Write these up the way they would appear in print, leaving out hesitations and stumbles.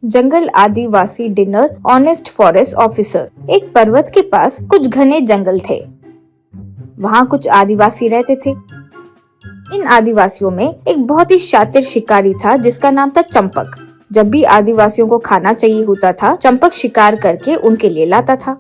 जंगल आदिवासी dinner honest forest officer. एक पर्वत के पास कुछ घने जंगल थे। वहाँ कुछ आदिवासी रहते थे। इन आदिवासियों में एक बहुत ही शातिर शिकारी था जिसका नाम था चंपक। जब भी आदिवासियों को खाना चाहिए होता था, चंपक शिकार करके उनके लिए लाता था।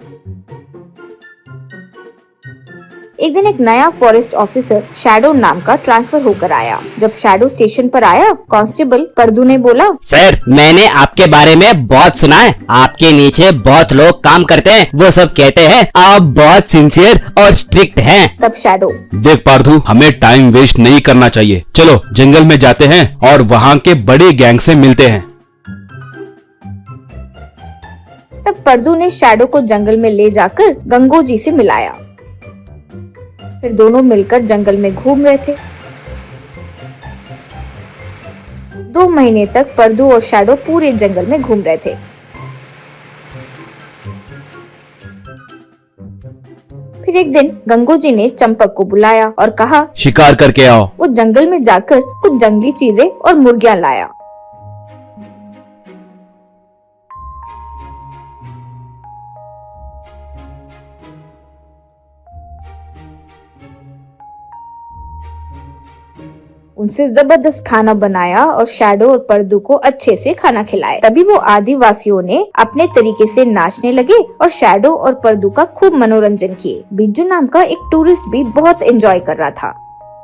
एक दिन एक नया फॉरेस्ट ऑफिसर शैडो नाम का ट्रांसफर होकर आया। जब शैडो स्टेशन पर आया, कांस्टेबल पर्दू ने बोला, सर, मैंने आपके बारे में बहुत सुना है। आपके नीचे बहुत लोग काम करते हैं। वो सब कहते हैं आप बहुत सिंसियर और स्ट्रिक्ट हैं। तब शैडो, देख पार्थू, हमें टाइम वेस्ट नहीं करना चाहिए। चलो जंगल में जाते हैं और वहाँ के बड़े गैंग से मिलते हैं। तब पर्दू ने शैडो को जंगल में ले जाकर गंगोजी से मिलाया। फिर दोनों मिलकर जंगल में घूम रहे थे। 2 महीने तक पर्दू और शैडो पूरे जंगल में घूम रहे थे। फिर एक दिन गंगोजी ने चंपक को बुलाया और कहा, शिकार करके आओ। वो जंगल में जाकर कुछ जंगली चीजें और मुर्गियां लाया। उनसे जबरदस्त खाना बनाया और शैडो और पर्दू को अच्छे से खाना खिलाया। तभी वो आदिवासियों ने अपने तरीके से नाचने लगे और शैडो और पर्दू का खूब मनोरंजन किए। बिज्जू नाम का एक टूरिस्ट भी बहुत एंजॉय कर रहा था।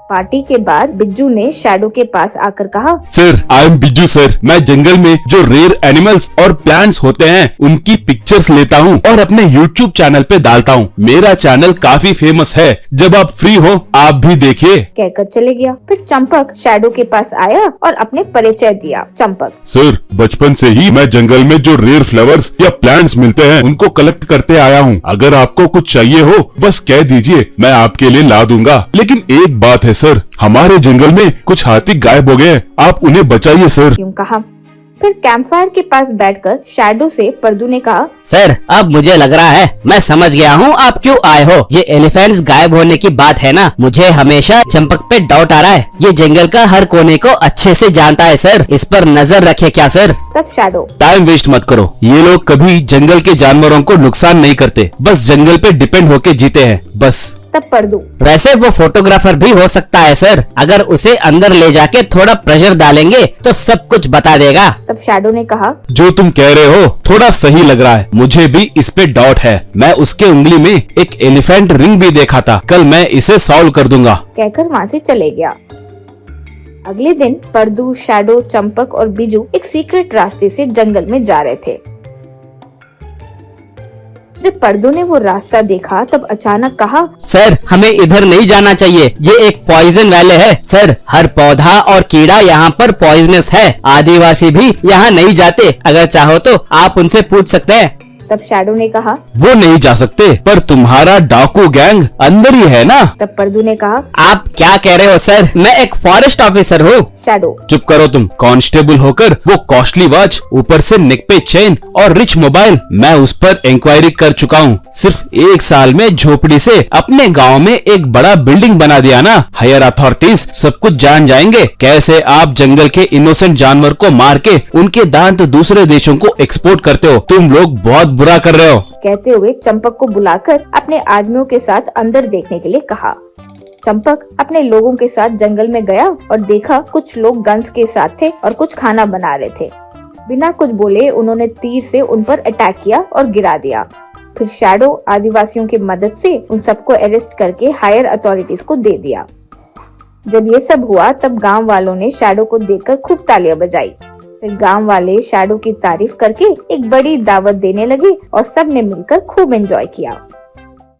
पार्टी के बाद बिज्जू ने शैडो के पास आकर कहा, सर, आई एम बिज्जू सर। मैं जंगल में जो रेयर एनिमल्स और प्लांट्स होते हैं उनकी पिक्चर्स लेता हूँ और अपने YouTube चैनल पे डालता हूँ। मेरा चैनल काफी फेमस है। जब आप फ्री हो आप भी देखिए। कहकर चले गया। फिर चंपक शैडो के पास आया और अपने परिचय दिया। चंपक, सर, बचपन से ही मैं जंगल में जो रेयर फ्लावर्स या प्लांट्स मिलते हैं उनको कलेक्ट करते आया हूँ। अगर आपको कुछ चाहिए हो बस कह दीजिए, मैं आपके लिए ला दूंगा। लेकिन एक बात है सर, हमारे जंगल में कुछ हाथी गायब हो गए। आप उन्हें बचाइए सर। क्यों कहा। फिर कैंपफायर के पास बैठकर शैडो से पर्दू ने कहा, सर, अब मुझे लग रहा है मैं समझ गया हूँ आप क्यों आए हो। ये एलिफेंट्स गायब होने की बात है ना, मुझे हमेशा चंपक पे डाउट आ रहा है। ये जंगल का हर कोने को अच्छे से जानता है सर, इस पर नजर रखे क्या सर। तब शैडो, टाइम वेस्ट मत करो। ये लोग कभी जंगल के जानवरों को नुकसान नहीं करते, बस जंगल पे डिपेंड होके जीते हैं बस। तब पर्दू, वैसे वो फोटोग्राफर भी हो सकता है सर। अगर उसे अंदर ले जाके थोड़ा प्रेशर डालेंगे तो सब कुछ बता देगा। तब शैडो ने कहा, जो तुम कह रहे हो थोड़ा सही लग रहा है। मुझे भी इस पे डाउट है। मैं उसके उंगली में एक एलिफेंट रिंग भी देखा था। कल मैं इसे सॉल्व कर दूंगा। कहकर वहाँ से चले गया। अगले दिन पर्दू, शैडो, चंपक और बिजू एक सीक्रेट रास्ते से जंगल में जा रहे थे। जब पर्दू ने वो रास्ता देखा तब अचानक कहा, सर, हमें इधर नहीं जाना चाहिए। ये एक पॉइजन वैली है सर। हर पौधा और कीड़ा यहाँ पर पॉइजनस है। आदिवासी भी यहाँ नहीं जाते। अगर चाहो तो आप उनसे पूछ सकते हैं। तब शैडो ने कहा, वो नहीं जा सकते, पर तुम्हारा डाकू गैंग अंदर ही है ना। तब पर्दू ने कहा, आप क्या कह रहे हो सर, मैं एक फॉरेस्ट ऑफिसर हूँ। शैडो, चुप करो तुम। कांस्टेबल होकर वो कॉस्टली वॉच, ऊपर से नेक पे चेन और रिच मोबाइल, मैं उस पर इंक्वायरी कर चुका हूँ। सिर्फ 1 साल में झोपड़ी से अपने गांव में एक बड़ा बिल्डिंग बना दिया ना। हायर अथॉरिटीज सब कुछ जान जाएंगे कैसे आप जंगल के इनोसेंट जानवर को मार के उनके दांत दूसरे देशों को एक्सपोर्ट करते हो। तुम लोग बहुत बुरा कर रहे हो। कहते हुए चंपक को बुलाकर अपने आदमियों के साथ अंदर देखने के लिए कहा। चंपक अपने लोगों के साथ जंगल में गया और देखा कुछ लोग गन्स के साथ थे और कुछ खाना बना रहे थे। बिना कुछ बोले उन्होंने तीर से उन पर अटैक किया और गिरा दिया। फिर शैडो आदिवासियों की मदद से उन सबको अरेस्ट करके हायर अथॉरिटीज को दे दिया। जब ये सब हुआ तब गांव वालों ने शैडो को देखकर खूब तालियां बजाई। फिर गांव वाले शैडो की तारीफ करके एक बड़ी दावत देने लगे और सब ने मिलकर खूब एंजॉय किया।